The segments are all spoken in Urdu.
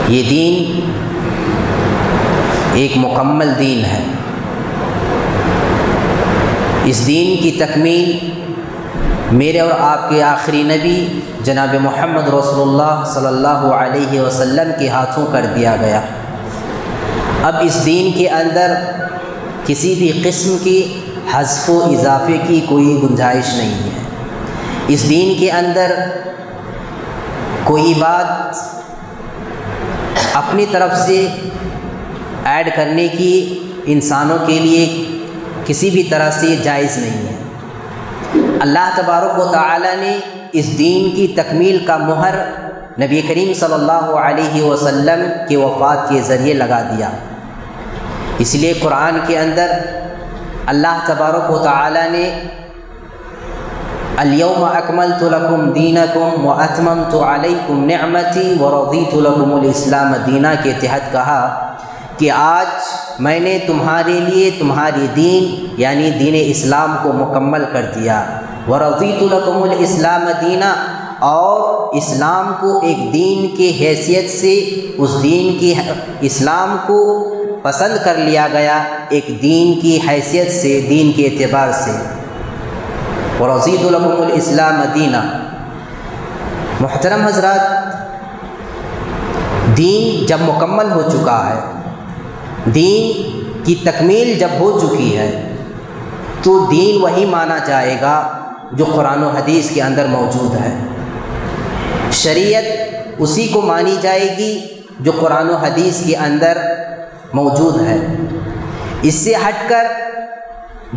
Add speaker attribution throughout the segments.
Speaker 1: یہ دین ایک مکمل دین ہے۔ اس دین کی تکمیل میرے اور آپ کے آخری نبی جناب محمد رسول اللہ صلی اللہ علیہ وسلم کے ہاتھوں کر دیا گیا۔ اب اس دین کے اندر کسی بھی قسم کی حذف و اضافے کی کوئی گنجائش نہیں ہے۔ اس دین کے اندر کوئی بات اپنی طرف سے ایڈ کرنے کی انسانوں کے لیے کسی بھی طرح سے جائز نہیں ہے۔ اللہ تبارک و تعالی نے اس دین کی تکمیل کا مہر نبی کریم صلی اللہ علیہ وسلم کی وفات کے ذریعے لگا دیا۔ اس لیے قرآن کے اندر اللہ تبارک و تعالی نے الیوم اکملت لکم دینکم واتممت علیکم نعمتی ورضیت لکم الاسلام دینا کے تحت کہا کہ آج میں نے تمہارے لیے تمہاری دین یعنی دین اسلام کو مکمل کر دیا، ورضیت لکم الاسلام دینا، اور اسلام کو ایک دین کی حیثیت سے اس دین کی اسلام کو پسند کر لیا گیا، ایک دین کی حیثیت سے، دین کے اعتبار سے۔ ورضیت لکم الاسلام دینا۔ محترم حضرات، دین جب مکمل ہو چکا ہے، دین کی تکمیل جب ہو چکی ہے، تو دین وہی مانا جائے گا جو قرآن و حدیث کے اندر موجود ہے۔ شریعت اسی کو مانی جائے گی جو قرآن و حدیث کے اندر موجود ہے۔ اس سے ہٹ کر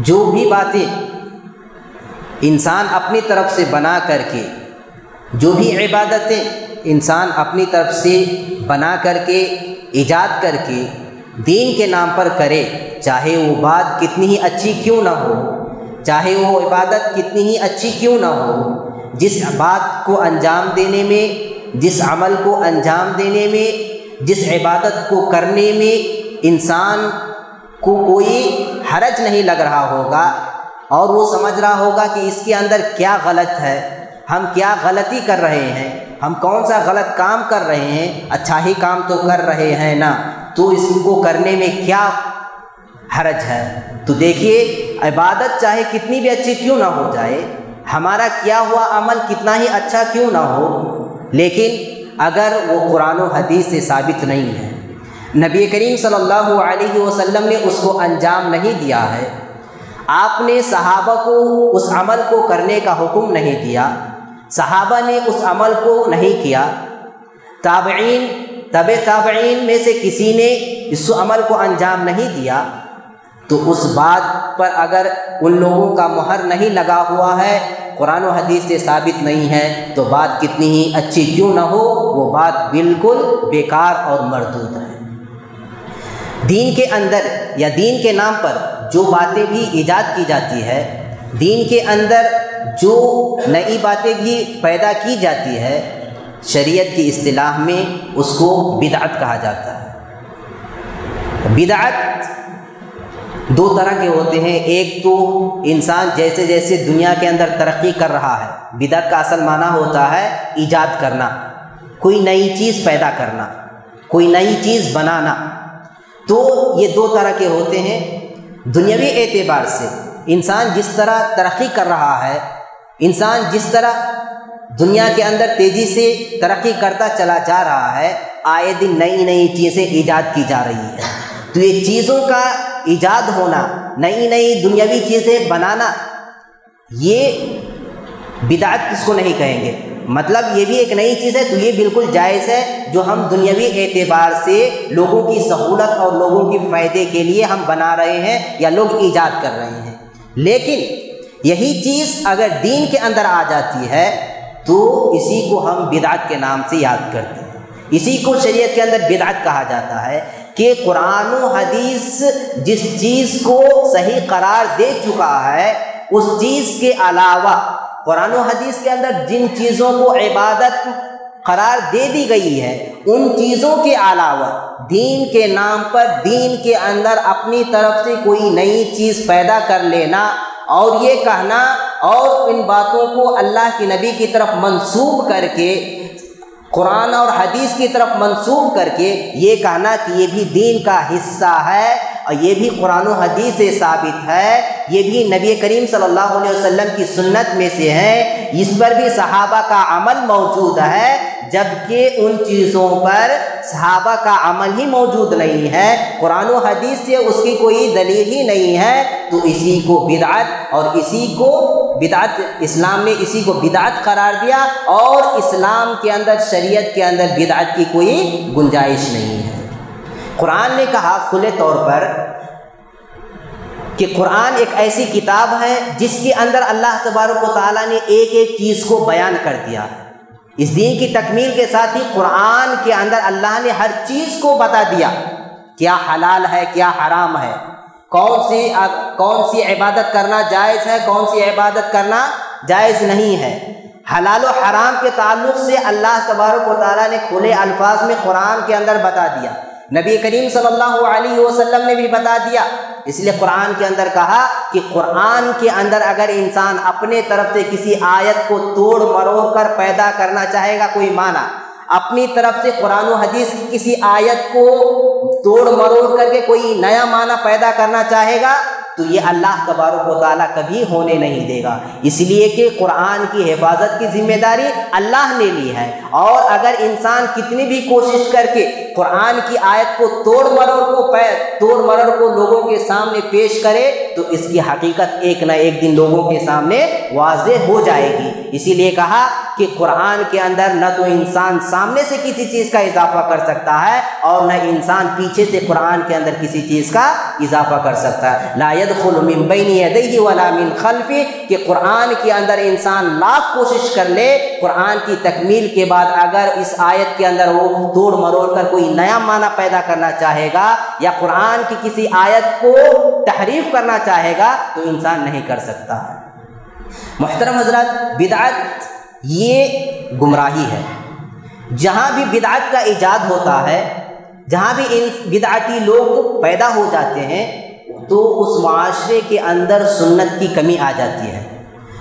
Speaker 1: جو بھی باتیں انسان اپنی طرف سے بنا کر کے، جو بھی عبادتیں انسان اپنی طرف سے بنا کر کے، ایجاد کر کے دین کے نام پر کرے، چاہے وہ بات کتنی ہی اچھی کیوں نہ ہو، چاہے وہ عبادت کتنی ہی اچھی کیوں نہ ہو، جس بات کو انجام دینے میں، جس عمل کو انجام دینے میں، جس عبادت کو کرنے میں انسان کو کوئی حرج نہیں لگ رہا ہوگا اور وہ سمجھ رہا ہوگا کہ اس کے اندر کیا غلط ہے، ہم کیا غلطی کر رہے ہیں، ہم کون سا غلط کام کر رہے ہیں، اچھا ہی کام تو کر رہے ہیں نا، تو اس کو کرنے میں کیا حرج ہے۔ تو دیکھیے، عبادت چاہے کتنی بھی اچھی کیوں نہ ہو جائے، ہمارا کیا ہوا عمل کتنا ہی اچھا کیوں نہ ہو، لیکن اگر وہ قرآن و حدیث سے ثابت نہیں ہے، نبی کریم صلی اللہ علیہ وسلم نے اس کو انجام نہیں دیا ہے، آپ نے صحابہ کو اس عمل کو کرنے کا حکم نہیں دیا، صحابہ نے اس عمل کو نہیں کیا، تابعین، تبع تابعین میں سے کسی نے اس عمل کو انجام نہیں دیا، تو اس بات پر اگر ان لوگوں کا مہر نہیں لگا ہوا ہے، قرآن و حدیث سے ثابت نہیں ہے، تو بات کتنی ہی اچھی کیوں نہ ہو، وہ بات بالکل بیکار اور مردود ہے۔ دین کے اندر یا دین کے نام پر جو باتیں بھی ایجاد کی جاتی ہے، دین کے اندر جو نئی باتیں بھی پیدا کی جاتی ہے، شریعت کی اصطلاح میں اس کو بدعت کہا جاتا ہے۔ بدعت دو طرح کے ہوتے ہیں، ایک تو انسان جیسے جیسے دنیا کے اندر ترقی کر رہا ہے، بدعت کا اصل معنی ہوتا ہے ایجاد کرنا، کوئی نئی چیز پیدا کرنا، کوئی نئی چیز بنانا۔ تو یہ دو طرح کے ہوتے ہیں۔ دنیاوی اعتبار سے انسان جس طرح ترقی کر رہا ہے، انسان جس طرح دنیا کے اندر تیزی سے ترقی کرتا چلا جا رہا ہے، آئے دن نئی نئی چیزیں ایجاد کی جا رہی ہیں، تو یہ چیزوں کا ایجاد ہونا، نئی نئی دنیاوی چیزیں بنانا، یہ بدعت اس کو نہیں کہیں گے۔ مطلب یہ بھی ایک نئی چیز ہے تو یہ بالکل جائز ہے، جو ہم دنیاوی اعتبار سے لوگوں کی سہولت اور لوگوں کے فائدے کے لیے ہم بنا رہے ہیں یا لوگ ایجاد کر رہے ہیں۔ لیکن یہی چیز اگر دین کے اندر آ جاتی ہے تو اسی کو ہم بدعت کے نام سے یاد کرتے ہیں، اسی کو شریعت کے اندر بدعت کہا جاتا ہے، کہ قرآن و حدیث جس چیز کو صحیح قرار دے چکا ہے، اس چیز کے علاوہ قرآن و حدیث کے اندر جن چیزوں کو عبادت قرار دے دی گئی ہے، ان چیزوں کے علاوہ دین کے نام پر دین کے اندر اپنی طرف سے کوئی نئی چیز پیدا کر لینا اور یہ کہنا اور ان باتوں کو اللہ کے نبی کی طرف منسوب کر کے قرآن اور حدیث کی طرف منسوب کر کے یہ کہنا کہ یہ بھی دین کا حصہ ہے اور یہ بھی قرآن و حدیث سے ثابت ہے، یہ بھی نبی کریم صلی اللہ علیہ وسلم کی سنت میں سے ہے، اس پر بھی صحابہ کا عمل موجود ہے، جبکہ ان چیزوں پر صحابہ کا عمل ہی موجود نہیں ہے، قرآن و حدیث سے اس کی کوئی دلیل ہی نہیں ہے، تو اسی کو بدعت اور اسی کو بدعت، اسلام نے اسی کو بدعت قرار دیا، اور اسلام کے اندر، شریعت کے اندر بدعت کی کوئی گنجائش نہیں ہے۔ قرآن نے کہا کھلے طور پر کہ قرآن ایک ایسی کتاب ہے جس کے اندر اللہ تبارک و تعالیٰ نے ایک ایک چیز کو بیان کر دیا۔ اس دین کی تکمیل کے ساتھ ہی قرآن کے اندر اللہ نے ہر چیز کو بتا دیا، کیا حلال ہے، کیا حرام ہے، کون سی عبادت کرنا جائز ہے، کون سی عبادت کرنا جائز نہیں ہے۔ حلال و حرام کے تعلق سے اللہ تبارک و تعالیٰ نے کھلے الفاظ میں قرآن کے اندر بتا دیا، نبی کریم صلی اللہ علیہ وسلم نے بھی بتا دیا۔ اس لیے قرآن کے اندر کہا کہ قرآن کے اندر اگر انسان اپنے طرف سے کسی آیت کو توڑ مروڑ کر پیدا کرنا چاہے گا کوئی معنی، اپنی طرف سے قرآن و حدیث کی کسی آیت کو توڑ مروڑ کر کے کوئی نیا معنی پیدا کرنا چاہے گا، تو یہ اللہ تبارک و تعالیٰ کبھی ہونے نہیں دے گا، اس لیے کہ قرآن کی حفاظت کی ذمہ داری اللہ نے لی ہے، اور اگر انسان کتنی بھی کوشش کر کے قرآن کی آیت کو توڑ مرڑ کو لوگوں کے سامنے پیش کرے تو اس کی حقیقت ایک نہ ایک دن لوگوں کے سامنے واضح ہو جائے گی۔ اسی لیے کہا کہ قرآن کے اندر نہ تو انسان سامنے سے کسی چیز کا اضافہ کر سکتا ہے اور نہ انسان پیچھے سے قرآن کے اندر کسی چیز کا اضافہ کر سکتا ہے۔ لا يدخل من بین یدیہ ولا من خلفہ، کہ قرآن کے اندر انسان لاکھ کوشش کر لے، قرآن کی تکمیل کے بعد اگر اس آیت کے اندر وہ توڑ مروڑ کر کوئی نیا معنی پیدا کرنا چاہے گا یا قرآن کی کسی آیت کو تحریف کرنا چاہے گا تو انسان نہیں کر سکتا ہے۔ محترم حضرات، بدعت یہ گمراہی ہے۔ جہاں بھی بدعت کا ایجاد ہوتا ہے، جہاں بھی ان بدعتی لوگ پیدا ہو جاتے ہیں، تو اس معاشرے کے اندر سنت کی کمی آ جاتی ہے،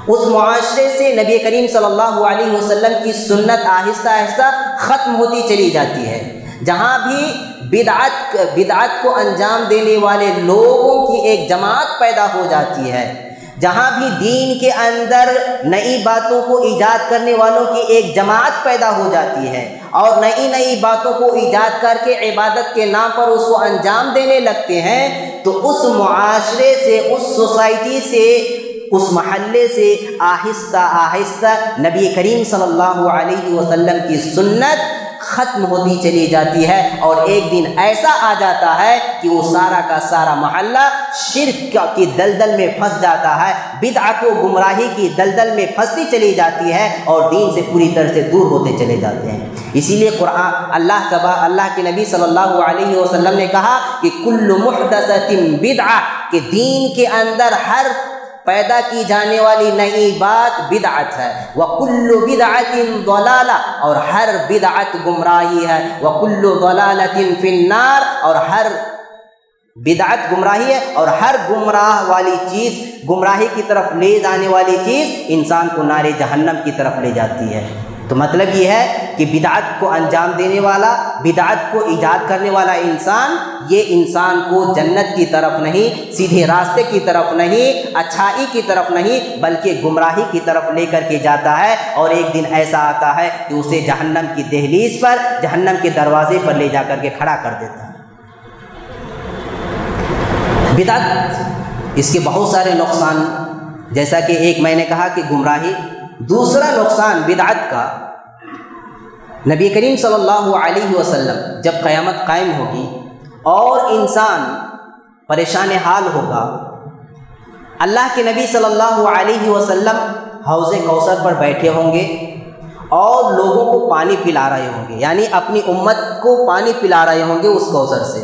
Speaker 1: اس معاشرے سے نبی کریم صلی اللہ علیہ وسلم کی سنت آہستہ آہستہ ختم ہوتی چلی جاتی ہے۔ جہاں بھی بدعت کو انجام دینے والے لوگوں کی ایک جماعت پیدا ہو جاتی ہے، جہاں بھی دین کے اندر نئی باتوں کو ایجاد کرنے والوں کی ایک جماعت پیدا ہو جاتی ہے اور نئی باتوں کو ایجاد کر کے عبادت کے نام پر اس کو انجام دینے لگتے ہیں، تو اس معاشرے سے، اس سوسائٹی سے، اس محلے سے آہستہ آہستہ نبی کریم صلی اللہ علیہ وسلم کی سنت ختم ہوتی چلی جاتی ہے، اور ایک دن ایسا آ جاتا ہے کہ وہ سارا کا سارا محلہ شرک کی دلدل میں پھنس جاتا ہے، بدعت و گمراہی کی دلدل میں پھنستی چلی جاتی ہے اور دین سے پوری طرح سے دور ہوتے چلے جاتے ہیں۔ اسی لیے قرآن اللہ کے نبی صلی اللہ علیہ وسلم نے کہا کہ کل محدثۃ بدعہ، کہ دین کے اندر ہر پیدا کی جانے والی نئی بات بدعت ہے، وَكُلُّ بِدْعَةٍ ضَلَالَةٍ، اور ہر بدعت گمراہی ہے، وَكُلُّ ضَلَالَةٍ فِي النَّارِ، اور ہر بدعت گمراہی ہے، اور ہر گمراہ والی چیز، گمراہی کی طرف لے جانے والی چیز انسان کو نار جہنم کی طرف لے جاتی ہے۔ تو مطلب یہ ہے کہ بدعت کو انجام دینے والا، بدعت کو ایجاد کرنے والا انسان، یہ انسان کو جنت کی طرف نہیں، سیدھے راستے کی طرف نہیں، اچھائی کی طرف نہیں، بلکہ گمراہی کی طرف لے کر کے جاتا ہے، اور ایک دن ایسا آتا ہے کہ اسے جہنم کی دہلیز پر، جہنم کے دروازے پر لے جا کر کے کھڑا کر دیتا ہے۔ بدعت، اس کے بہت سارے نقصان، جیسا کہ ایک میں نے کہا کہ گمراہی، دوسرا نقصان بدعت کا، نبی کریم صلی اللہ علیہ وسلم جب قیامت قائم ہوگی اور انسان پریشان حال ہوگا، اللہ کے نبی صلی اللہ علیہ وسلم حوض کوثر پر بیٹھے ہوں گے اور لوگوں کو پانی پلا رہے ہوں گے، یعنی اپنی امت کو پانی پلا رہے ہوں گے اس کوثر سے۔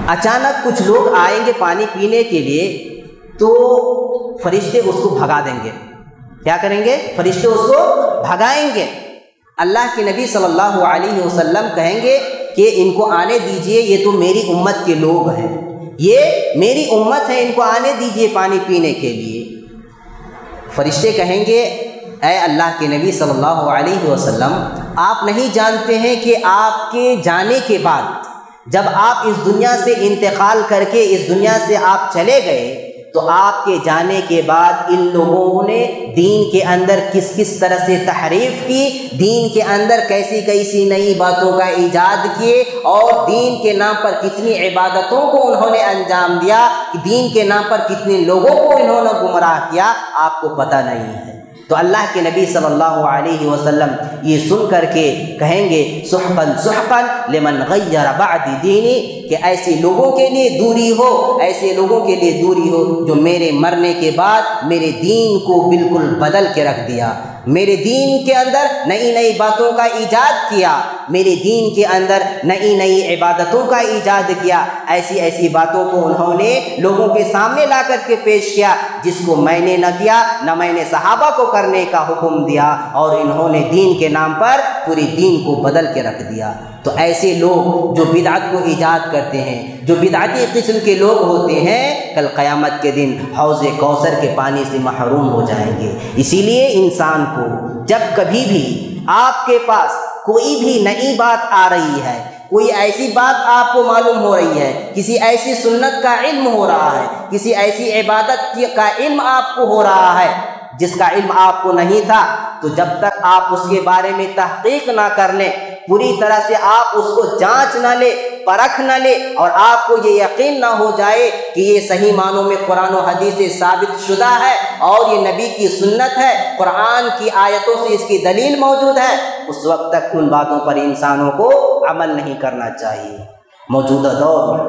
Speaker 1: اچانک کچھ لوگ آئیں گے پانی پینے کے لیے، تو فرشتے اس کو بھگا دیں گے۔ کیا کریں گے؟ فرشتے اس کو بھگائیں گے۔ اللہ کے نبی صلی اللہ علیہ وسلم کہیں گے کہ ان کو آنے دیجئے، یہ تو میری امت کے لوگ ہیں، یہ میری امت ہے، ان کو آنے دیجئے پانی پینے کے لیے۔ فرشتے کہیں گے اے اللہ کے نبی صلی اللہ علیہ وسلم، آپ نہیں جانتے ہیں کہ آپ کے جانے کے بعد جب آپ اس دنیا سے انتقال کر کے اس دنیا سے آپ چلے گئے تو آپ کے جانے کے بعد ان لوگوں نے دین کے اندر کس کس طرح سے تحریف کی، دین کے اندر کیسی کیسی نئی باتوں کا ایجاد کیے، اور دین کے نام پر کتنی عبادتوں کو انہوں نے انجام دیا، دین کے نام پر کتنے لوگوں کو انہوں نے گمراہ کیا، آپ کو پتہ نہیں ہے۔ تو اللہ کے نبی صلی اللہ علیہ وسلم یہ سن کر کے کہیں گے سحقاً سحقاً لمن غیر بعد دینی، کہ ایسے لوگوں کے لیے دوری ہو، ایسے لوگوں کے لیے دوری ہو جو میرے مرنے کے بعد میرے دین کو بالکل بدل کے رکھ دیا، میرے دین کے اندر نئی نئی باتوں کا ایجاد کیا، میرے دین کے اندر نئی نئی عبادتوں کا ایجاد کیا، ایسی ایسی باتوں کو انہوں نے لوگوں کے سامنے لا کر کے پیش کیا جس کو میں نے نہ کیا، نہ میں نے صحابہ کو کرنے کا حکم دیا، اور انہوں نے دین کے نام پر پوری دین کو بدل کے رکھ دیا۔ تو ایسے لوگ جو بدعت کو ایجاد کرتے ہیں، جو بدعتی قسم کے لوگ ہوتے ہیں، کل قیامت کے دن حوض کوثر کے پانی سے محروم ہو جائیں گے۔ اسی لیے انسان کو جب کبھی بھی آپ کے پاس کوئی بھی نئی بات آ رہی ہے، کوئی ایسی بات آپ کو معلوم ہو رہی ہے، کسی ایسی سنت کا علم ہو رہا ہے، کسی ایسی عبادت کا علم آپ کو ہو رہا ہے جس کا علم آپ کو نہیں تھا، تو جب تک آپ اس کے بارے میں تحقیق نہ کر لیں، پوری طرح سے آپ اس کو جانچ نہ لیں، پرکھ نہ لیں، اور آپ کو یہ یقین نہ ہو جائے کہ یہ صحیح معنوں میں قرآن و حدیث سے ثابت شدہ ہے اور یہ نبی کی سنت ہے، قرآن کی آیتوں سے اس کی دلیل موجود ہے، اس وقت تک ان باتوں پر انسانوں کو عمل نہیں کرنا چاہیے۔ موجودہ دور میں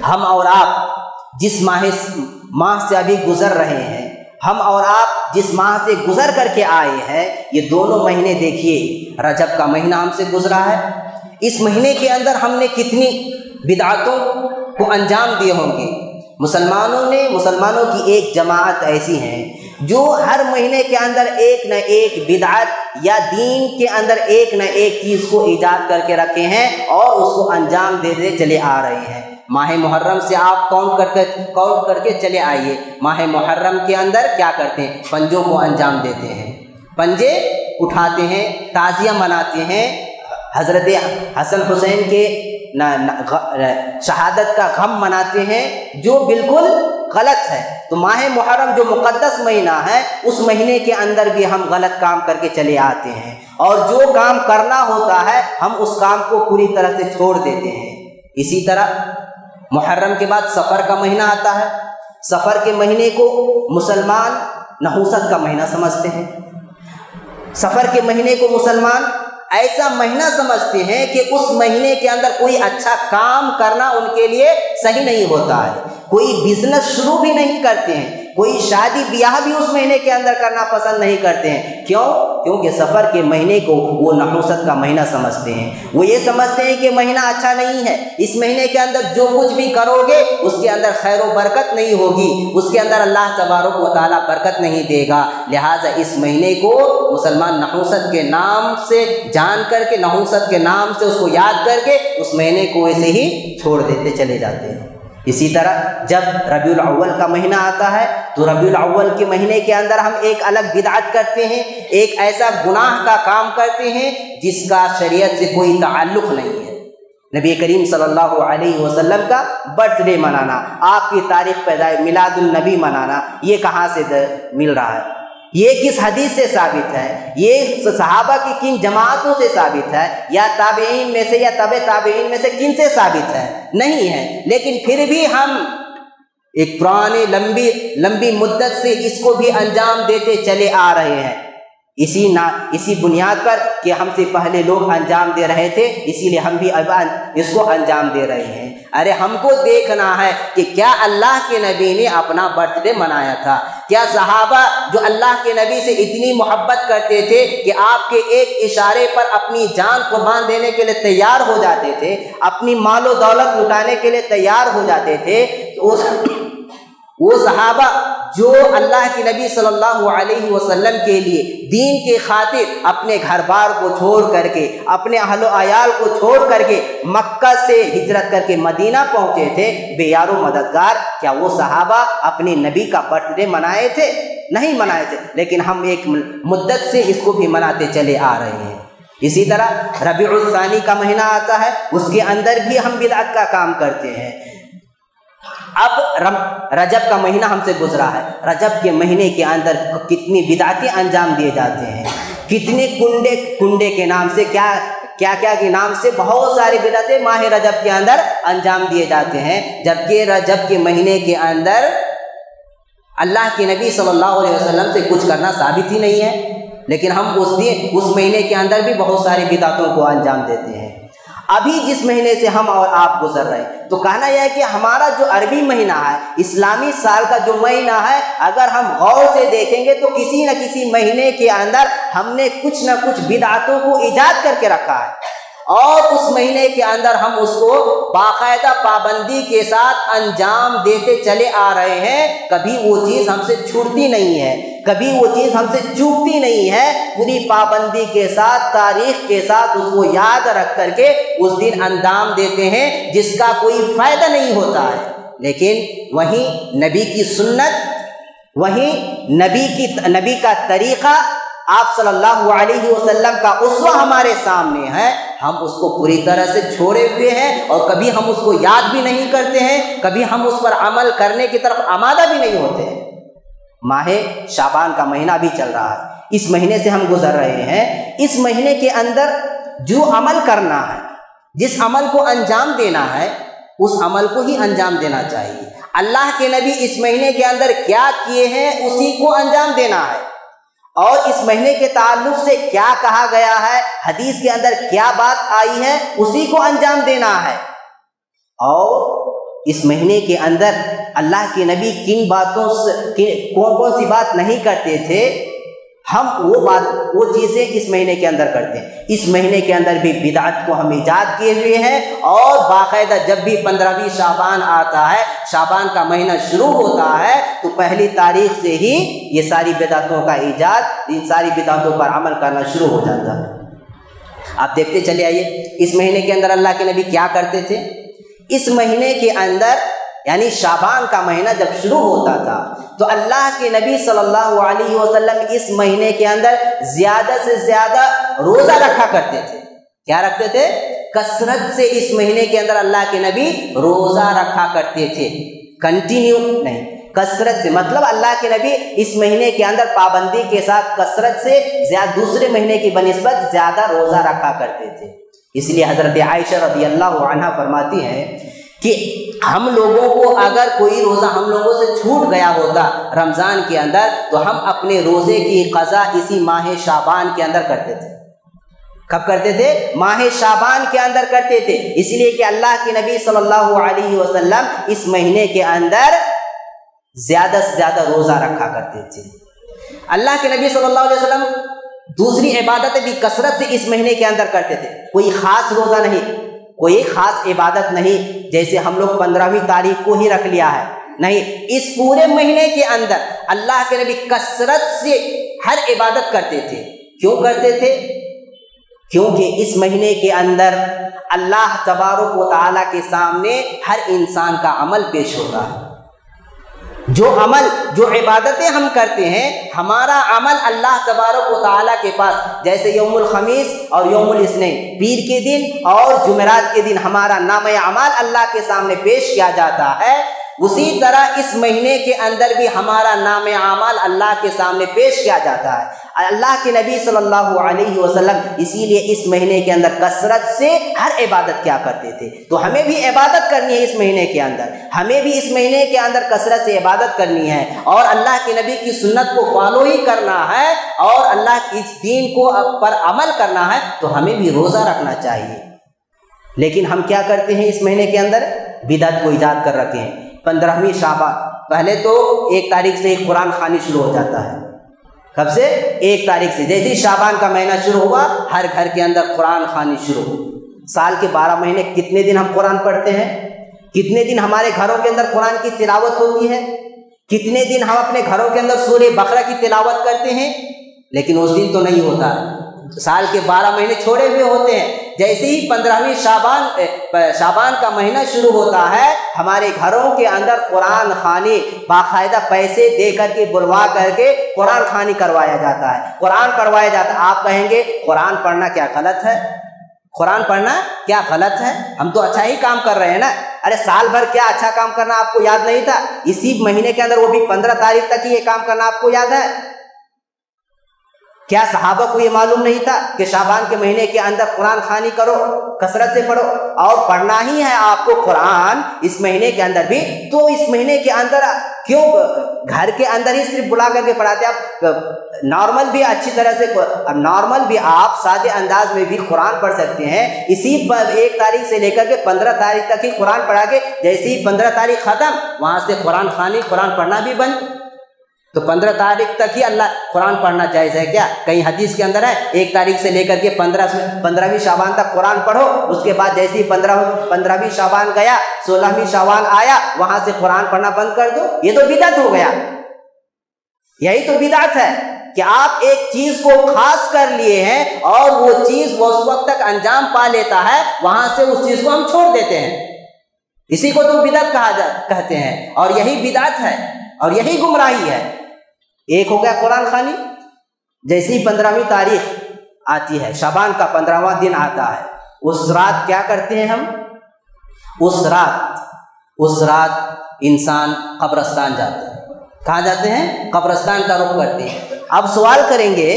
Speaker 1: ہم اور آپ جس ماہ سے ابھی گزر رہے ہیں، ہم اور آپ جس ماہ سے گزر کر کے آئے ہیں، یہ دونوں مہینے دیکھیے، رجب کا مہینہ ہم سے گزرا ہے، اس مہینے کے اندر ہم نے کتنی بدعتوں کو انجام دیے ہوں گے۔ مسلمانوں کی ایک جماعت ایسی ہیں جو ہر مہینے کے اندر ایک نہ ایک بدعت یا دین کے اندر ایک نہ ایک چیز کو ایجاد کر کے رکھے ہیں اور اس کو انجام دے چلے آ رہے ہیں۔ ماہ محرم سے آپ کاؤنٹ کر کے چلے آئیے، ماہ محرم کے اندر کیا کرتے ہیں؟ پنجوں کو انجام دیتے ہیں، پنجے اٹھاتے ہیں، تعزیہ مناتے ہیں، حضرت حسن حسین کے شہادت کا غم مناتے ہیں، جو بالکل غلط ہے۔ تو ماہ محرم جو مقدس مہینہ ہے، اس مہینے کے اندر بھی ہم غلط کام کر کے چلے آتے ہیں، اور جو کام کرنا ہوتا ہے ہم اس کام کو پوری طرح سے چھوڑ دیتے ہیں۔ اسی طرح محرم کے بعد سفر کا مہینہ آتا ہے، سفر کے مہینے کو مسلمان نحوست کا مہینہ سمجھتے ہیں، سفر کے مہینے کو مسلمان ایسا مہینہ سمجھتے ہیں کہ اس مہینے کے اندر کوئی اچھا کام کرنا ان کے لیے صحیح نہیں ہوتا ہے، کوئی بزنس شروع بھی نہیں کرتے ہیں، کوئی شادی بیاہ بھی اس مہینے کے اندر کرنا پسند نہیں کرتے ہیں۔ کیونکہ سفر کے مہینے کو وہ نحوست کا مہینہ سمجھتے ہیں، وہ یہ سمجھتے ہیں کہ مہینہ اچھا نہیں ہے، اس مہینے کے اندر جو کچھ بھی کرو گے اس کے اندر خیر و برکت نہیں ہوگی، اس کے اندر اللہ تبارک و تعالیٰ برکت نہیں دے گا، لہٰذا اس مہینے کو مسلمان نحوست کے نام سے جان کر کے، نحوست کے نام سے اس کو یاد کر کے اس مہینے کو ایسے ہی چھوڑ دیتے چلے جاتے ہیں۔ اسی طرح جب ربیع الاول کا مہینہ آتا ہے تو ربیع الاول کے مہینے کے اندر ہم ایک الگ بدعت کرتے ہیں، ایک ایسا گناہ کا کام کرتے ہیں جس کا شریعت سے کوئی تعلق نہیں ہے۔ نبی کریم صلی اللہ علیہ وسلم کا برتھ ڈے منانا، آپ کی تاریخ پیدائش میلاد النبی منانا، یہ کہاں سے مل رہا ہے؟ یہ کس حدیث سے ثابت ہے؟ یہ صحابہ کی کن جماعتوں سے ثابت ہے؟ یا تابعین میں سے یا تبع تابعین میں سے کن سے ثابت ہے؟ نہیں ہے، لیکن پھر بھی ہم ایک پرانی لمبی مدت سے اس کو بھی انجام دیتے چلے آ رہے ہیں، اسی بنیاد پر کہ ہم سے پہلے لوگ انجام دے رہے تھے، اسی لیے ہم بھی اب اس کو انجام دے رہے ہیں۔ ارے ہم کو دیکھنا ہے کہ کیا اللہ کے نبی نے اپنا برتھ ڈے منایا تھا؟ کیا صحابہ جو اللہ کے نبی سے اتنی محبت کرتے تھے کہ آپ کے ایک اشارے پر اپنی جان قربان دینے کے لیے تیار ہو جاتے تھے، اپنی مال و دولت لٹانے کے لیے تیار ہو جاتے تھے، وہ صحابہ جو اللہ کے نبی صلی اللہ علیہ وسلم کے لیے دین کی خاطر اپنے گھر بار کو چھوڑ کر کے، اپنے اہل و عیال کو چھوڑ کر کے مکہ سے ہجرت کر کے مدینہ پہنچے تھے بے یار و مددگار، کیا وہ صحابہ اپنے نبی کا برتھ ڈے منائے تھے؟ نہیں منائے تھے، لیکن ہم ایک مدت سے اس کو بھی مناتے چلے آ رہے ہیں۔ اسی طرح ربیع الثانی کا مہینہ آتا ہے، اس کے اندر بھی ہم بدعت کا کام کرتے ہیں۔ اب رجب کا مہینہ ہم سے گزرا ہے، رجب کے مہینے کے اندر کتنی بدعتیں انجام دیے جاتے ہیں، کتنے کنڈے کے نام سے کیا کے نام سے بہت ساری بدعتیں ماہ رجب کے اندر انجام دیے جاتے ہیں، جبکہ رجب کے مہینے کے اندر اللہ کے نبی صلی اللہ علیہ وسلم سے کچھ کرنا ثابت ہی نہیں ہے، لیکن ہم اس مہینے کے اندر بھی بہت ساری بدعتوں کو انجام دیتے ہیں۔ ابھی جس مہینے سے ہم اور آپ گزر رہے ہیں، تو کہنا یہ ہے کہ ہمارا جو عربی مہینہ ہے، اسلامی سال کا جو مہینہ ہے، اگر ہم غور سے دیکھیں گے تو کسی نہ کسی مہینے کے اندر ہم نے کچھ نہ کچھ بدعتوں کو ایجاد کر کے رکھا ہے، اور اس مہینے کے اندر ہم اس کو باقاعدہ پابندی کے ساتھ انجام دیتے چلے آ رہے ہیں۔ کبھی وہ چیز ہم سے چھوٹتی نہیں ہے، کبھی وہ چیز ہم سے چوکتی نہیں ہے، پوری پابندی کے ساتھ، تاریخ کے ساتھ اس کو یاد رکھ کر کے اس دن انجام دیتے ہیں، جس کا کوئی فائدہ نہیں ہوتا ہے۔ لیکن وہیں نبی کی سنت، وہیں نبی کا طریقہ، آپ صلی اللہ علیہ وسلم کا اسوہ ہمارے سامنے ہے، ہم اس کو پوری طرح سے چھوڑے ہوئے ہیں، اور کبھی ہم اس کو یاد بھی نہیں کرتے ہیں، کبھی ہم اس پر عمل کرنے کی طرف آمادہ بھی نہیں ہوتے ہیں۔ ماہ شعبان کا مہینہ بھی چل رہا ہے، اس مہینے سے ہم گزر رہے ہیں۔ اس مہینے کے اندر جو عمل کرنا ہے، جس عمل کو انجام دینا ہے، اس عمل کو ہی انجام دینا چاہیے۔ اللہ کے نبی اس مہینے کے اندر کیا کیے ہیں، اسی کو انجام دینا ہے، اور اس مہینے کے تعلق سے کیا کہا گیا ہے، حدیث کے اندر کیا بات آئی ہے، اسی کو انجام دینا ہے۔ اور اس مہینے کے اندر اللہ کے نبی کن باتوں سے کون سی بات نہیں کرتے تھے، ہم وہ چیزیں اس مہینے کے اندر کرتے ہیں۔ اس مہینے کے اندر بھی بدعت کو ہم ایجاد کیے ہوئے ہیں، اور باقاعدہ جب بھی 15ویں شعبان آتا ہے، شعبان کا مہینہ شروع ہوتا ہے، تو پہلی تاریخ سے ہی یہ ساری بدعتوں کا ایجاد، ان ساری بدعتوں پر عمل کرنا شروع ہو جاتا ہے۔ آپ دیکھتے چلے آئیے اس مہینے کے اندر اللہ کے نبی کیا کرتے تھے۔ اس مہینے کے اندر یعنی شعبان کا مہینہ جب شروع ہوتا تھا، تو اللہ کے نبی صلی اللہ علیہ وسلم اس مہینے کے اندر زیادہ سے زیادہ روزہ رکھا کرتے تھے۔ کیا رکھتے تھے؟ کثرت سے اس مہینے کے اندر اللہ کے نبی روزہ رکھا کرتے تھے، کنٹینیو نہیں، کثرت سے، مطلب اللہ کے نبی اس مہینے کے اندر پابندی کے ساتھ کثرت سے زیادہ دوسرے مہینے کی بنسبت زیادہ روزہ رکھا کرتے تھے۔ اس لیے حضرت عائشہ رضی اللہ عنہا فرماتی ہیں کہ ہم لوگوں کو اگر کوئی روزہ ہم لوگوں سے چھوٹ گیا ہوتا رمضان کے اندر، تو ہم اپنے روزے کی قضا اسی ماہ شعبان کے اندر کرتے تھے۔ کب کرتے تھے؟ ماہ شعبان کے اندر کرتے تھے، اس لیے کہ اللہ کے نبی صلی اللہ علیہ وسلم اس مہینے کے اندر زیادہ سے زیادہ روزہ رکھا کرتے تھے۔ اللہ کے نبی صلی اللہ علیہ وسلم دوسری عبادتیں بھی کثرت سے اس مہینے کے اندر کرتے تھے، کوئی خاص روزہ نہیں، کوئی خاص عبادت نہیں جیسے ہم لوگ 15ویں تاریخ کو ہی رکھ لیا ہے، نہیں، اس پورے مہینے کے اندر اللہ کے نبی کثرت سے ہر عبادت کرتے تھے۔ کیوں کرتے تھے؟ کیونکہ اس مہینے کے اندر اللہ تبارک و تعالیٰ کے سامنے ہر انسان کا عمل پیش ہوتا ہے۔ جو عبادتیں ہم کرتے ہیں، ہمارا عمل اللہ تبارک و تعالیٰ کے پاس، جیسے یوم الخمیس اور یوم الاثنین، پیر کے دن اور جمعرات کے دن ہمارا نام اعمال اللہ کے سامنے پیش کیا جاتا ہے، اسی طرح اس مہینے کے اندر بھی ہمارا نام اعمال اللہ کے سامنے پیش کیا جاتا ہے۔ اللہ کے نبی صلی اللہ علیہ وسلم اسی لیے اس مہینے کے اندر کثرت سے ہر عبادت کیا کرتے تھے۔ تو ہمیں بھی عبادت کرنی ہے اس مہینے کے اندر، ہمیں بھی اس مہینے کے اندر کثرت سے عبادت کرنی ہے، اور اللہ کے نبی کی سنت کو فالو ہی کرنا ہے، اور اللہ کی اس دین کو پر عمل کرنا ہے، تو ہمیں بھی روزہ رکھنا چاہیے۔ لیکن ہم کیا کرتے ہیں اس مہینے کے اندر؟ بدعت کو ایجاد کر رکھے ہیں۔ 15ویں شعبان، پہلے تو 1 تاریخ سے ہی قرآن خوانی شروع ہو جاتا ہے۔ کب سے؟ 1 تاریخ سے، جیسے ہی شعبان کا مہینہ شروع ہوا، ہر گھر کے اندر قرآن خوانی شروع ہو۔ سال کے 12 مہینے کتنے دن ہم قرآن پڑھتے ہیں؟ کتنے دن ہمارے گھروں کے اندر قرآن کی تلاوت ہوتی ہے؟ کتنے دن ہم اپنے گھروں کے اندر سورہ بقرہ کی تلاوت کرتے ہیں؟ لیکن اس دن تو نہیں ہوتا، سال کے 12 مہینے چھوڑے ہوئے ہوتے ہیں۔ جیسے ہی 15ویں شعبان شعبان کا مہینہ شروع ہوتا ہے، ہمارے گھروں کے اندر قرآن خوانی باقاعدہ پیسے دے کر کے بلوا کر کے قرآن خوانی کروایا جاتا ہے، قرآن پڑھوایا جاتا ہے۔ آپ کہیں گے قرآن پڑھنا کیا غلط ہے؟ قرآن پڑھنا کیا غلط ہے؟ ہم تو اچھا ہی کام کر رہے ہیں نا۔ ارے سال بھر کیا اچھا کام کرنا آپ کو یاد نہیں تھا؟ اسی مہینے کے اندر، وہ بھی 15 تاریخ تک ہی یہ کام کرنا آپ کو یاد ہے؟ کیا صحابہ کو یہ معلوم نہیں تھا کہ شعبان کے مہینے کے اندر قرآن خوانی کرو، کثرت سے پڑھو، اور پڑھنا ہی ہے آپ کو قرآن اس مہینے کے اندر بھی؟ تو اس مہینے کے اندر کیوں گھر کے اندر ہی صرف بلا کر کے پڑھاتے؟ آپ نارمل بھی اچھی طرح سے، نارمل بھی آپ سادے انداز میں بھی قرآن پڑھ سکتے ہیں۔ اسی پر 1 تاریخ سے لے کر کے 15 تاریخ تک ہی قرآن پڑھا کے جیسے ہی 15 تاریخ ختم، وہاں سے قرآن خوانی، قرآن پڑھنا بھی بند۔ تو 15 تاریخ تک ہی اللہ قرآن پڑھنا جائز ہے کیا؟ کہیں حدیث کے اندر ہے 1 تاریخ سے لے کر کے 15ویں شعبان تک قرآن پڑھو، اس کے بعد جیسے ہی 15ویں شعبان گیا، 16ویں شعبان آیا، وہاں سے قرآن پڑھنا بند کر دو؟ یہ تو بدعت ہو گیا۔ یہی تو بدعت ہے کہ آپ ایک چیز کو خاص کر لیے ہیں اور وہ چیز وہ اس وقت تک انجام پا لیتا ہے، وہاں سے اس چیز کو ہم چھوڑ دیتے ہیں۔ اسی کو تو بدعت کہتے ہیں، اور یہی بدعت ہے اور یہی گمراہی ہے۔ ایک ہو گیا قرآن خوانی، جیسے ہی 15ویں تاریخ آتی ہے، شعبان کا 15واں دن آتا ہے، اس رات کیا کرتے ہیں ہم؟ اس رات انسان قبرستان جاتے ہیں۔ کہاں جاتے ہیں؟ قبرستان کا رخ کرتے ہیں۔ اب سوال کریں گے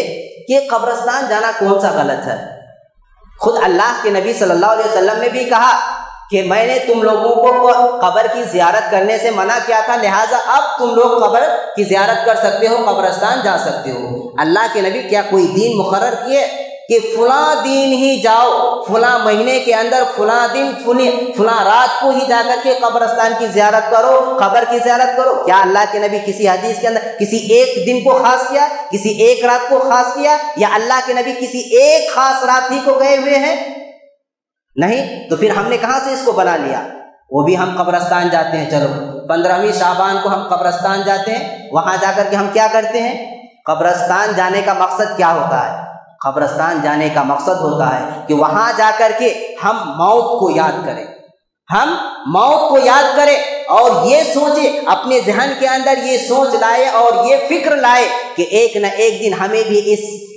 Speaker 1: کہ قبرستان جانا کون سا غلط ہے؟ خود اللہ کے نبی صلی اللہ علیہ وسلم نے بھی کہا کہ میں نے تم لوگوں کو قبر کی زیارت کرنے سے منع کیا تھا، لہٰذا اب تم لوگ قبر کی زیارت کر سکتے ہو، قبرستان جا سکتے ہو۔ اللہ کے نبی کیا کوئی دین مقرر کیے کہ فلاں دین ہی جاؤ، فلاں مہینے کے اندر فلاں دن فلاں رات کو ہی جا کر کے قبرستان کی زیارت کرو، قبر کی زیارت کرو؟ کیا اللہ کے نبی کسی حدیث کے اندر کسی ایک دن کو خاص کیا، کسی ایک رات کو خاص کیا، یا اللہ کے نبی کسی ایک خاص رات ہی کو گئے ہوئے ہیں؟ نہیں۔ تو پھر ہم نے کہاں سے اس کو بنا لیا؟ وہ بھی ہم قبرستان جاتے ہیں، چلو 15ویں شعبان کو ہم قبرستان جاتے ہیں، وہاں جا کر کے ہم کیا کرتے ہیں؟ قبرستان جانے کا مقصد کیا ہوتا ہے؟ قبرستان جانے کا مقصد ہوتا ہے کہ وہاں جا کر کے ہم موت کو یاد کریں، ہم موت کو یاد کریں اور یہ سوچے، اپنے ذہن کے اندر یہ سوچ لائے اور یہ فکر لائے کہ ایک نہ ایک دن ہمیں بھی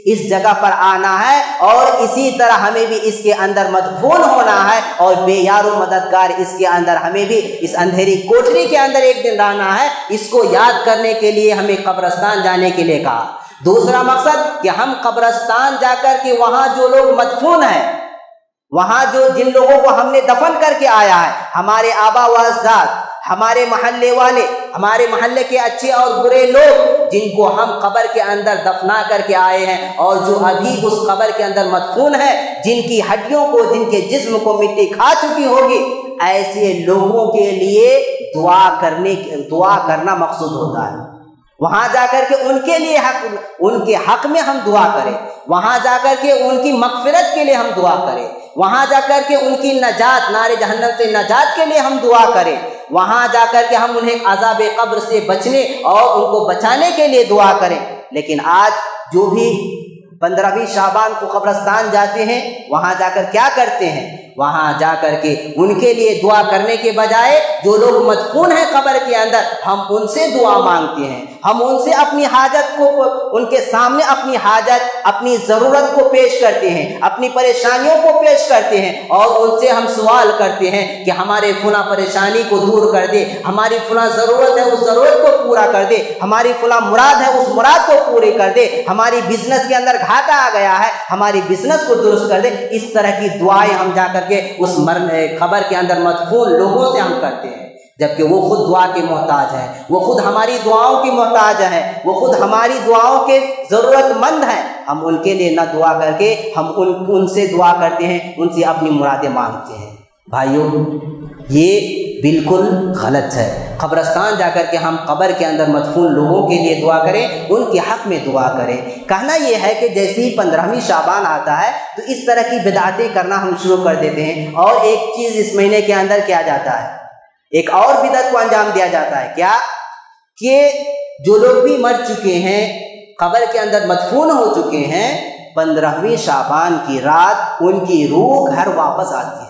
Speaker 1: اس جگہ پر آنا ہے، اور اسی طرح ہمیں بھی اس کے اندر مدفون ہونا ہے، اور بے یار و مددگار اس کے اندر ہمیں بھی اس اندھیری کوٹری کے اندر ایک دن رہنا ہے۔ اس کو یاد کرنے کے لیے ہمیں قبرستان جانے کے لیے کہا۔ دوسرا مقصد کہ ہم قبرستان جا کر کے وہاں جو لوگ مدفون ہیں، وہاں جن لوگوں کو ہم نے دفن کر کے آیا ہے، ہمارے آبا و اجداد، ہمارے محلے والے، ہمارے محلے کے اچھے اور برے لوگ، جن کو ہم قبر کے اندر دفنا کر کے آئے ہیں اور جو ابھی اس قبر کے اندر مدفون ہے، جن کی ہڈیوں کو، جن کے جسم کو مٹی کھا چکی ہوگی، ایسے لوگوں کے لیے دعا کرنا مقصود ہوتا ہے۔ وہاں جا کر کے ان کے لیے ان کے حق میں ہم دعا کریں، وہاں جا کر کے ان کی مغفرت کے لیے ہم دعا کریں، وہاں جا کر کے ان کی نجات، نار جہنم سے نجات کے لیے ہم دعا کریں، وہاں جا کر کے ہم انہیں عذاب قبر سے بچنے اور ان کو بچانے کے لیے دعا کریں۔ لیکن آج جو بھی 15ویں شعبان کو قبرستان جاتے ہیں، وہاں جا کر کیا کرتے ہیں؟ وہاں جا کر کے ان کے لیے دعا کرنے کے بجائے جو لوگ مدفون ہیں قبر کے اندر، ہم ان سے دعا مانگتے ہیں، ہم ان سے اپنی حاجت کو، ان کے سامنے اپنی حاجت، اپنی ضرورت کو پیش کرتے ہیں، اپنی پریشانیوں کو پیش کرتے ہیں، اور ان سے ہم سوال کرتے ہیں کہ ہمارے فلاں پریشانی کو دور کر دے، ہماری فلاں ضرورت ہے اس ضرورت کو پورا کر دے، ہماری فلاں مراد ہے اس مراد کو پورے کر دے، ہماری بزنس کے اندر گھاٹا آ گیا ہے، ہماری بزنس کو درست کر دے۔ اس طرح کی دعائیں ہم جا کر کے اس قبر کے اندر مدفون لوگوں سے ہم کرتے ہیں، جبکہ وہ خود دعا کے محتاج ہیں، وہ خود ہماری دعاؤں کی محتاج ہیں، وہ خود ہماری دعاؤں کے ضرورت مند ہیں۔ ہم ان کے لیے نہ دعا کر کے ہم ان سے دعا کرتے ہیں، ان سے اپنی مرادیں مانگتے ہیں۔ بھائیوں، یہ بالکل غلط ہے۔ قبرستان جا کر کے ہم قبر کے اندر مدفون لوگوں کے لیے دعا کریں، ان کے حق میں دعا کریں۔ کہنا یہ ہے کہ جیسے ہی 15ویں شعبان آتا ہے تو اس طرح کی بدعتیں کرنا ہم شروع کر دیتے ہیں، اور ایک چیز اس مہینے کے اندر کیا جاتا ہے، ایک اور بدعت کو انجام دیا جاتا ہے، کیا کہ جو لوگ بھی مر چکے ہیں، قبر کے اندر مدفون ہو چکے ہیں، 15ویں شعبان کی رات ان کی روح گھر واپس آتی ہے۔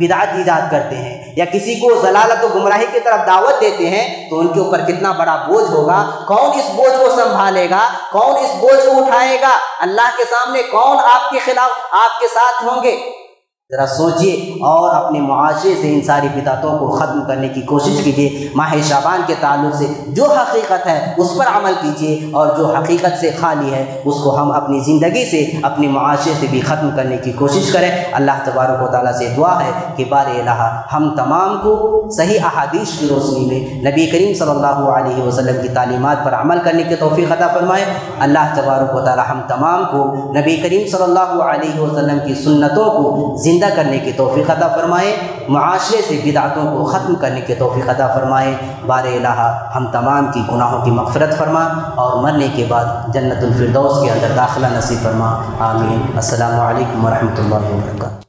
Speaker 1: بدعت ایجاد کرتے ہیں یا کسی کو ضلالت و گمراہی کی طرف دعوت دیتے ہیں تو ان کے اوپر کتنا بڑا بوجھ ہوگا، کون اس بوجھ کو سنبھالے گا، کون اس بوجھ کو اٹھائے گا، اللہ کے سامنے کون آپ کے خلاف آپ کے ساتھ ہوں گے؟ ذرا سوچئے اور اپنے معاشرے سے ان ساری بدعتوں کو ختم کرنے کی کوشش کیجیے۔ ماہ شعبان کے تعلق سے جو حقیقت ہے اس پر عمل کیجیے، اور جو حقیقت سے خالی ہے اس کو ہم اپنی زندگی سے اپنے معاشرے سے بھی ختم کرنے کی کوشش کریں۔ اللہ تبارک و تعالیٰ سے دعا ہے کہ بار الہ ہم تمام کو صحیح احادیث کی روشنی میں نبی کریم صلی اللہ علیہ وسلم کی تعلیمات پر عمل کرنے کی توفیق عطا فرمائے۔ اللہ تبارک و تعالیٰ ہم تمام کو نبی کریم صلی اللہ علیہ وسلم کی سنتوں کو زندہ کرنے کی توفیق عطا فرمائے، معاشرے سے بدعتوں کو ختم کرنے کی توفیق عطا فرمائے۔ بار الہ ہم تمام کی گناہوں کی مغفرت فرما اور مرنے کے بعد جنت الفردوس کے اندر داخلہ نصیب فرما، آمین۔ السلام علیکم ورحمۃ اللہ وبرکاتہ۔